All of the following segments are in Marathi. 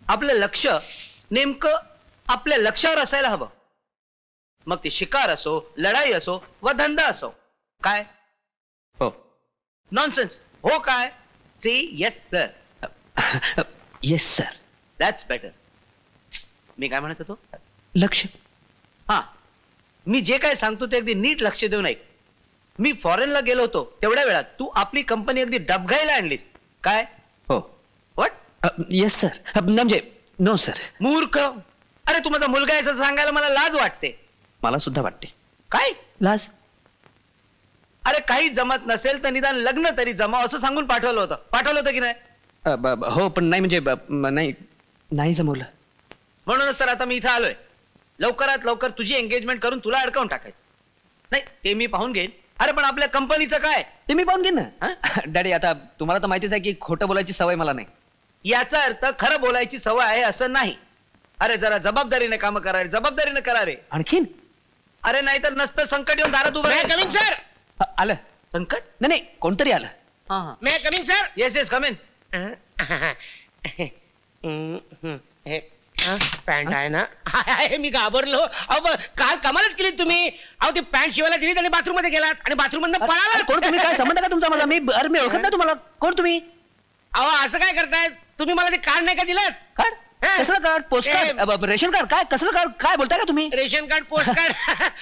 आपलं लक्ष नेमकं आपल्या लक्ष्यावर असायला हवं. मग ती शिकार असो, लढाई असो वा धंदा असो. काय हो. नॉनसेन्स. हो काय? Say yes sir. Yes sir. That's better. मी काय म्हणत होतो? लक्ष. हा, मी जे काय सांगतो ते अगदी नीट लक्ष देऊन ऐक. मी फॉरेनला गेलो होतो तेवढ्या वेळात तू आपली कंपनी अगदी डबघाईला आणलीस. काय? हो. व्हॉट? Yes sir. म्हणजे नो सर. मूर्ख. अरे तू माझा मुलगा आहे असं सांगायला मला लाज वाटते. मला सुद्धा वाटते. काय लाज? अरे काही जमत नसेल तर निदान लग्न तरी जमाव असं सांगून पाठवलं होतं की नाही? हो, पण नाही म्हणजे नाही जमवलं. म्हणूनच तर आता मी इथं आलोय. लवकरात लवकर तुझी एंगेजमेंट करून तुला अडकावून टाकायचं. नाही ते मी पाहून घेईन. अरे पण आपल्या कंपनीचं काय? ते मी पाहून घेईन ना. डॅडी, आता तुम्हाला तर माहितीच आहे की खोटं बोलायची सवय मला नाही. याचा अर्थ खरं बोलायची सवय आहे असं नाही. अरे जरा जबाबदारीने काम करा रे, जबाबदारीने करा रे. आणखीन? अरे नाहीतर नसतं संकट येऊन दारात उभं राहील. Coming sir. आलं संकट? नाही, कोणतरी आलं. May coming sir. Yes yes come in. Pant आहे ना? आहे, मी घाबरलो. अहो काल कमालच केली तुम्ही. अहो ती पॅन्ट शिवायला दिली आणि बाथरूम मध्ये गेलात आणि बाथरूम मधून पळाला. कोण तुम्ही? काय संबंध का तुमचा मला? मी ओळखत नाही तुम्हाला. कोण तुम्ही? अहो असं काय करताय तुम्ही? मला ते कार्ड नाही का दिलं? कार्ड? कसलं card? Post card? Ration card? काय कसलं कार्ड? काय बोलताय का तुम्ही? Ration card, post card.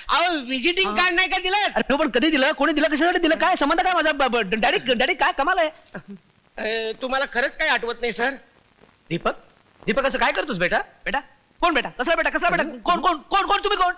अहो विजिटिंग कार्ड नाही का दिलं? अरे पण कधी दिलं? कोणी दिलं? कशासाठी दिलं? काय संबंध काय माझा? डॅडी काय कमाल आहे? तुम्हाला खरंच काही आठवत नाही सर? दीपक असं काय करतोस बेटा? बेटा कोण? बेटा कसला? बेटा कसला? बेटा कोण कोण कोण कोण तुम्ही? कोण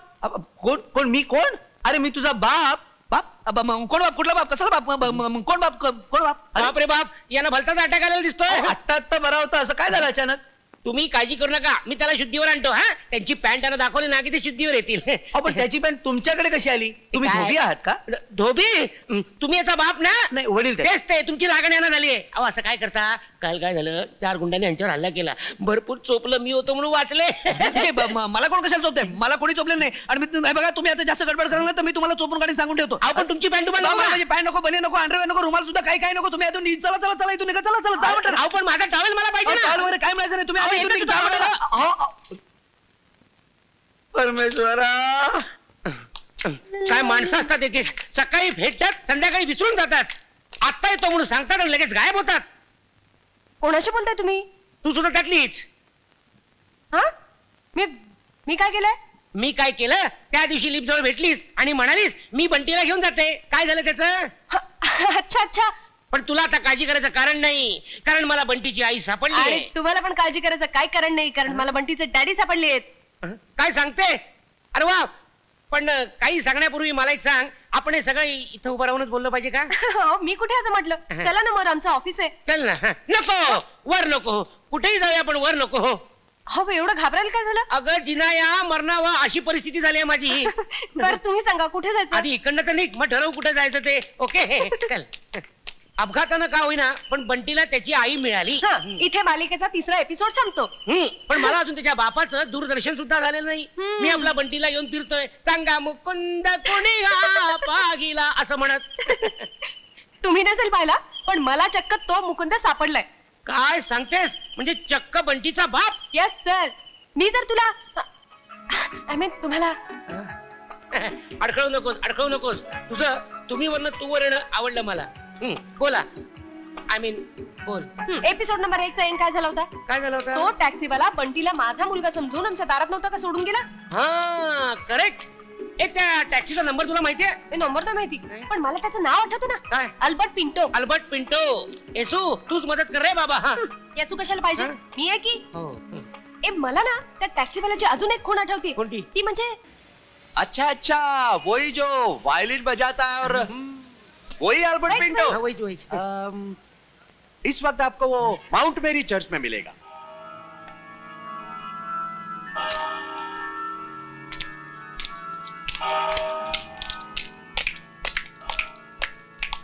कोण कोण? मी कोण? अरे मी तुझा बाप. बाप? कोण बाप? कुठला बाप? कसला बाप? कोण बाप? कोण बाप? बाप रे बाप, यांना भलताच अटॅक आलेला दिसतोय. आत्ता बरा होता. असं काय झालं अचानक? तुम्ही काळजी करू नका, मी त्याला शुद्धीवर आणतो. हा, त्यांची पॅन्ट त्यांना दाखवली ना की ते शुद्धीवर येतील. पण त्याची पॅन्ट तुमच्याकडे कशी आली? तुम्ही काय? धोबी आहात का? धोबी? तुम्ही याचा बाप ना? नाही, वडील ते. तेच ते, तुमची लागण यांना झाली आहे. अहो असं काय करता? काल काय झालं, 4 गुंडांनी यांच्यावर हल्ला केला. भरपूर चोपलं, मी होतो म्हणून वाचले. मला कोण कशाला चोपते? मला कोणी चोपले नाही. आणि मी बघा, तुम्ही आता जास्त गडबड करणार तर मी तुम्हाला चोपून काढून सांगून ठेवतो. आपण तुमची पॅन्ट माझी पॅन्ट नको, बनी नको, अंडरवेअर नको, रुमाल सुद्धा काही नको. तुम्ही अजून चला चला चला इथून निघा. चला चला चला. अहो पण माझा टॉवेल मला पाहिजे ना. वगैरे काय मिळायचं नाही. तुम्ही अहो, आता इथून येतं निघा. सुद्धा परमेश्वरा, काय माणसं असतात एक, सकाळी भेटतात, संध्याकाळी विसरून जातात. आता येतो म्हणून सांगतात आणि लगेच गायब होतात. कोणाशी बोलताय तुम्ही? तू सुद्धा त्यातलीच. हा? मी काय केलंय? मी काय केलं? त्या दिवशी लिप जवळ भेटलीस आणि म्हणालीस मी बंटीला घेऊन जाते. काय झालं त्याचं? अच्छा अच्छा. पण तुला आता काळजी करायचं कारण नाही, कारण मला बंटीची आई सापडली आणि आहे. तुम्हाला पण काळजी करायचं काय कारण नाही, कारण मला बंटीचे डॅडी सापडले आहेत. काय सांगते? अरे वा. पण काही सांगण्यापूर्वी मला एक सांग, आपण हे सगळं इथं उभं राहूनच बोललं पाहिजे का? हो, मी कुठे असं म्हटलं? चला ना, मग आमचं ऑफिस आहे. चल ना. नको, वर नको. कुठेही जाऊया पण वर नको. हो, एवढं घाबरायला काय झालं? अगं जिनाया मरणावा अशी परिस्थिती झाली आहे माझी. बरं तुम्ही सांगा कुठे जायचं? आधी इकडनं तर निघ, मग ठरव कुठे जायचं ते. ओके चल. अपघातानं का होईना पण बंटीला त्याची आई मिळाली. इथे मालिकेचा 3रा एपिसोड संपतो. पण मला अजून त्याच्या बापाचं दूरदर्शन सुद्धा झालेलं नाही. मी आपला बंटीला घेऊन फिरतोय, सांगा मुकुंद कोणी पागिला असं म्हणत. तुम्ही नसेल पाहिला, पण मला चक्क तो मुकुंद सापडलाय. काय सांगतेस? म्हणजे चक्क बंटीचा बाप? Yes sir. मी जर तुला आय मीन तुम्हाला अडखळू नकोस. तुझं तुम्ही वरनं तू वर येणं आवडलं मला. बोला. आय मीन बोल. एपिसोड नंबर 1 चा एंड काय झाला होता? काय झालं होतं? तो टॅक्सीवाला बंटीला माझा मुलगा समजून आमच्या दारात नव्हता का सोडून गेला? हा करेक्ट. त्या टॅक्सीचा नंबर तुला माहितीये? ते नंबर तर माहिती, पण मला त्याचं नाव आठवतं ना. काय? अल्बर्ट पिंटो. अल्बर्ट पिंटो. येसू तूच मदत कर रे बाबा. याचू कशाला पाहिजे? मी आहे की. हो. ए मला ना त्या टॅक्सीवाल्याची अजून एक खूण आठवती. कोणती? ती म्हणजे अच्छा, वही जो वायलिन बजाता है और वही अल्बर्ट पिंटो. वही. इस वक्त आपको वो माउंट मेरी चर्च में मिलेगा.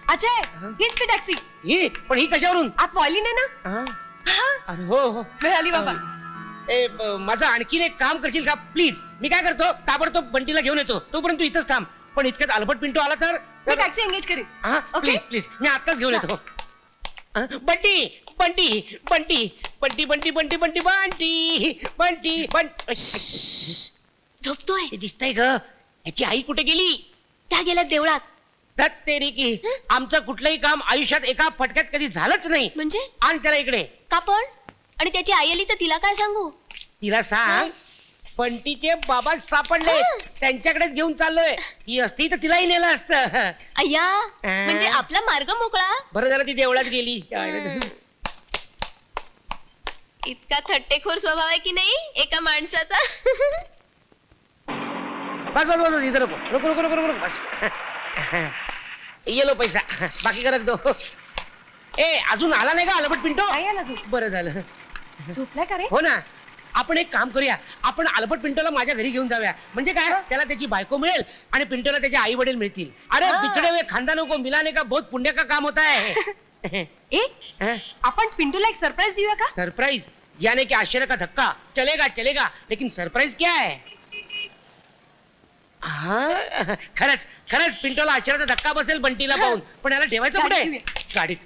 अजय, हीच ती टॅक्सी. ही पण ही कशावरून? आत वॉयलिन आहे ना. अरे हो. मिळाली बाबा. माझं आणखीन एक काम करशील का प्लीज? मी काय करतो, ताबडतोब बंटीला घेऊन येतो. तोपर्यंत तू इथंच थांब. पण इतक्यात अल्बर्ट पिंटो आला तर मी टॅक्सी एंगेज करेन. प्लीज मी आताच घेऊन येतो. बंटी बंटी बंटी बंटी बंटी बंटी बंटी बंटी बंटी बंटी झोपतोय. ते दिसतंय ग. याची आई कुठे गेली? त्या गेल्या देवळात. तेरी की आमचं कुठलंही काम आयुष्यात एका फटक्यात कधी झालंच नाही. म्हणजे आण त्याला इकडे. का पण? आणि त्याची आई आली तर तिला काय सांगू? तिला सांग बंटीचे बाबा सापडले, त्यांच्याकडेच घेऊन चाललोय. ती असती तर तिलाही नेलं असतं. अय्या, म्हणजे आपला मार्ग मोकळा. बरं झालं ती देवळात गेली. इतका थट्टेखोर स्वभाव आहे की नाही एका माणसाचा. बस बस बस इथं नको नको नको नको नको बस. ये लो पैसा बाकी करत दो. ए अजून आला नाही का आलबट पिंटो? नाही आला झोप. बरं झालं. झोपलाय का रे? हो ना. आपण एक काम करूया, आपण आलबट पिंटोला माझ्या घरी घेऊन जाऊया. म्हणजे काय, त्याला त्याची बायको मिळेल आणि पिंटोला त्याचे आई वडील मिळतील. अरे बिछड़े हुए खानदानों को मिलाने का बहुत पुण्य का काम होता है. आपण पिंटूला एक सरप्राईज देऊया का? सरप्राइज यानी कि आश्चर्य का धक्का. चलेगा चलेगा, लेकिन सरप्राइज क्या है? हा खरंच खरंच पिंटोला आश्चर्याचा धक्का बसेल बंटीला पाहून. पण याला ठेवायचं कुठे? गाडीत.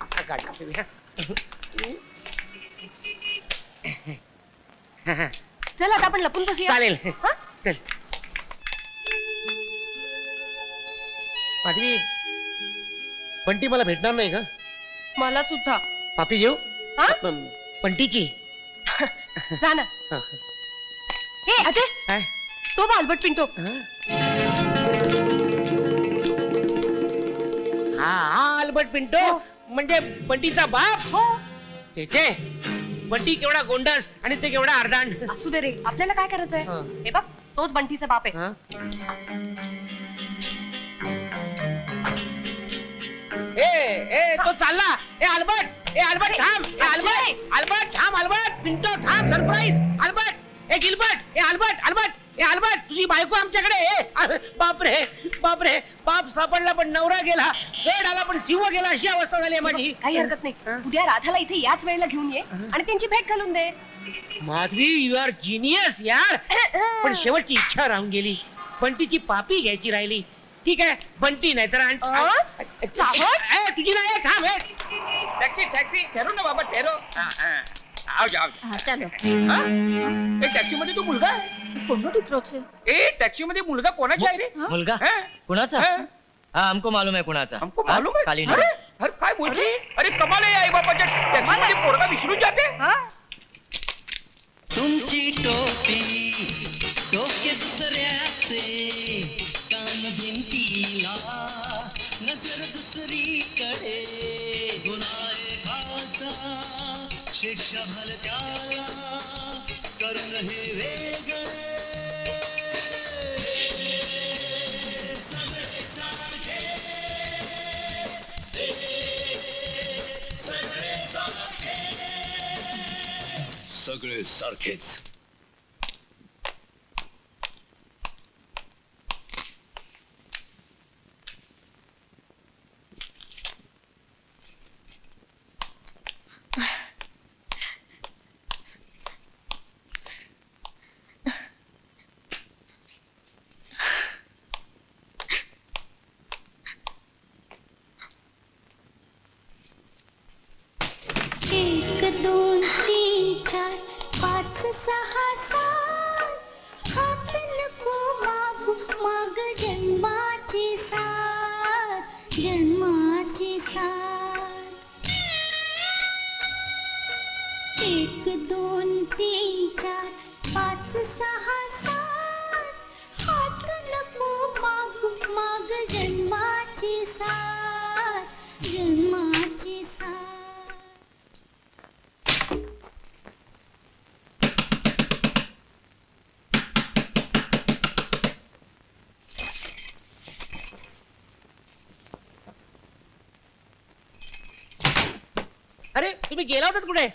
चल आता आपण लपून बसूया. चालेल. चल माधवी, बंटी मला भेटणार नाही का? मला सुद्धा. पापी घेऊ हा? बंटीची. जा ना. हे अजय, काय? तो बा अल्बर्ट पिंटो. हा अल्बर्ट पिंटो म्हणजे बंटीचा बाप. हो. त्याचे बंटी केवढा गोंडस आणि ते केवढा अर्धांड. असू दे रे, आपल्याला काय करायचंय? हा. हे बघ, तोच बंटीचा बाप आहे. हा? ए तो चालला. ए अल्बर्ट थांब. ए अल्बर्ट थांब. अल्बर्ट पिंटो थांब. Surprise. Albert. A Gilbert. A Albert तुझी बायको आमच्याकडे. बापरे बाप सापडला पण नवरा गेला. गड आला पण शिव गेला. अशी अवस्था झाली माझी. काही हरकत नाही. उद्या राधाला इथे याच वेळेला घेऊन ये आणि त्यांची भेट घालून दे. माधवी यू आर जिनियस यार. पण शेवटची इच्छा राहून गेली. बंटीची पापी घ्यायची राहिली. ठीक आहे बंटी नाही तर तुझी नाही. थांब. टॅक्सी ठेरो ना बाबा ठेरो. आओ जाओ. चलो. टॅक्सी मध्ये तो मुलगा आहे. टॅक्सी मध्ये मुलगा कोणाचा आहे रे? मुलगा हाँ? कुणाचा? हाँ? हाँ हमको मालूम है कुणाचा. हमको मालूम है. काली अरे अरे काय बोलते? अरे कमाल आहे. आई बाबाच्या टॅक्सी मध्ये पोरगा विसरून जाते. तुमची टोपी डोके दुसऱ्याचे कान भिंतीला नजर दुसरीकडे गुन्हेगाराचा शिक्षा भलत्याला करून हे वेगळे सगळे सारखे सगळे सारखेच. एक दोन तीन चार पाच सहा सात हात नको मागू माग जन्माची साथ जन्माची साथ. एक दोन तीन चार पाच सहा सात हात नको मागू माग जन्माची साथ जन्माची साथ. अरे तुम्ही गेला होतात कुठे?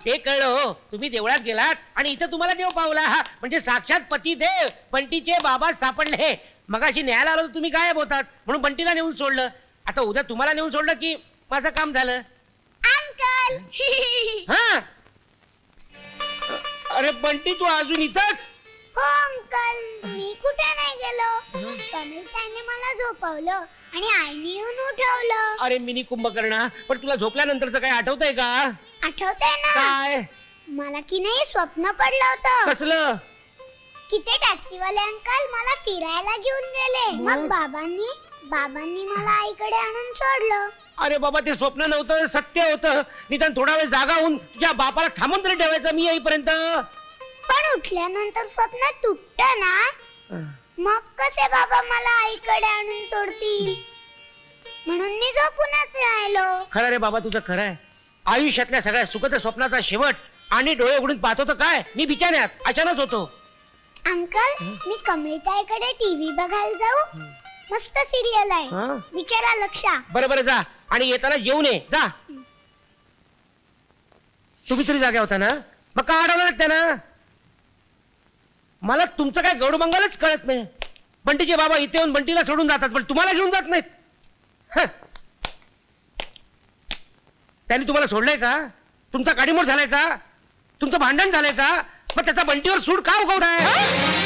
ते कळलं हो. तुम्ही देवळात गेलात आणि इथं तुम्हाला देव पावला. म्हणजे साक्षात पती देव बंटीचे बाबा सापडले. मगाशी न्यायला आलो तुम्ही गायब होतात म्हणून बंटीला नेऊन सोडलं. आता उद्या तुम्हाला नेऊन सोडलं की माझं काम झालं. अंकल. हा अरे बंटी तू अजून इथंच? हो अंकल, मी कुठे नाही गेलो. कमलताईने मला झोपवलं आणि आईने येऊन उठवलं. अरे मिनी कुंभकर्णा, पण तुला झोपल्यानंतरचं काय आठवतंय का? आठवतंय ना? काय मला की नाही स्वप्न पडलं होतं कसलं? की ते टॅक्सीवाले अंकल मला फिरायला घेऊन गेले. मग बाबांनी मला आईकडे आणून सोडलं. अरे बाबा, ते स्वप्न नव्हतं, सत्य होतं. निदान थोडा वेळ जागा होऊन तुझ्या बापाला थांबून तरी ठेवायचं मी येईपर्यंत. पण उठल्यानंतर स्वप्न तुटत ना, मग कसे बाबा मला आईकडे आणून सोडतील? म्हणून मी झोपूनच राहिलो. खरं रे बाबा, तुझं खरं आहे. आयुष्यातल्या सगळ्या सुखद स्वप्नाचा शेवट आणि डोळे उघडून पाहतो तर काय, मी बिचाऱ्यात अचानक होतो. अंकल, मी कमळताईकडे टीव्ही बघायला जाऊ? मस्त सिरियल आहे, हं? बिचारा लक्षा. बरं बरं, जा. आणि येताना जेवून ये, जा. तुम्ही तरी जागा होता ना, मग का अडवलं त्याना? मला तुमचं काय गौडबंगालच कळत नाही. बंटीचे बाबा इथे येऊन बंटीला सोडून जातात, पण तुम्हाला घेऊन जात नाहीत. हं. त्यांनी तुम्हाला सोडलंय का? तुमचा काडीमोड झालाय का? तुमचं भांडण झालंय का? मग त्याचा बंटीवर सूड का उगवलाय?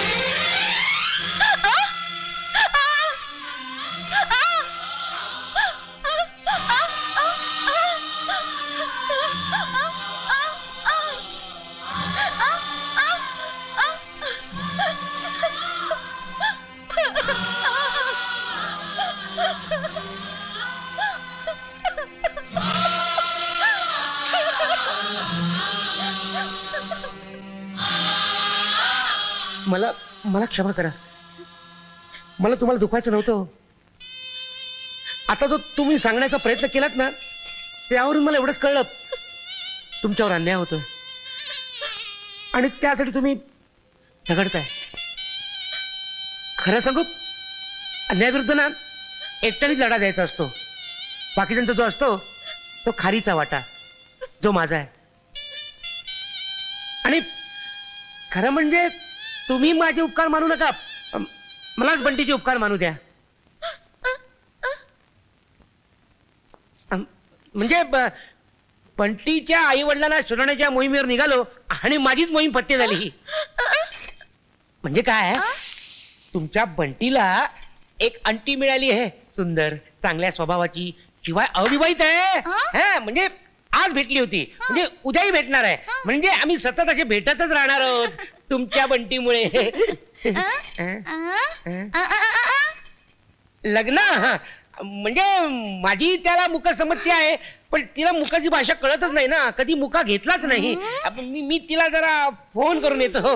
मला क्षमा करा. मला तुम्हाला दुखायचं नव्हतं. आता जो तुम्ही सांगण्याचा प्रयत्न केलात ना, त्यावरून मला एवढंच कळलं, तुमच्यावर अन्याय होतोय आणि त्यासाठी तुम्ही झगडताय. खरं सांगू, अन्यायाविरुद्ध ना एकट्यानेच लढा द्यायचा असतो. बाकीच्यांचा जो असतो तो खारीचा वाटा, जो माझा आहे. आणि खरं म्हणजे तुम्ही माझे उपकार मानू नका, मलाच बंटीचे उपकार मानू द्या. म्हणजे बंटीच्या आई वडिलांना शोधण्याच्या मोहिमेवर निघालो आणि माझीच मोहीम पत्ते झाली. म्हणजे काय, तुमच्या बंटीला एक अंटी मिळाली आहे, सुंदर, चांगल्या स्वभावाची, शिवाय अविवाहित आहे. हा, म्हणजे आज भेटली होती, म्हणजे उद्याही भेटणार आहे. म्हणजे आम्ही सतत असे भेटतच राहणार आहोत तुमच्या बंटीमुळे. लग्न म्हणजे माझी त्याला मुखसंमती आहे, पण तिला मुखाची भाषा कळतच नाही ना, कधी मुखा घेतलाच नाही. मी तिला जरा फोन करून येतो.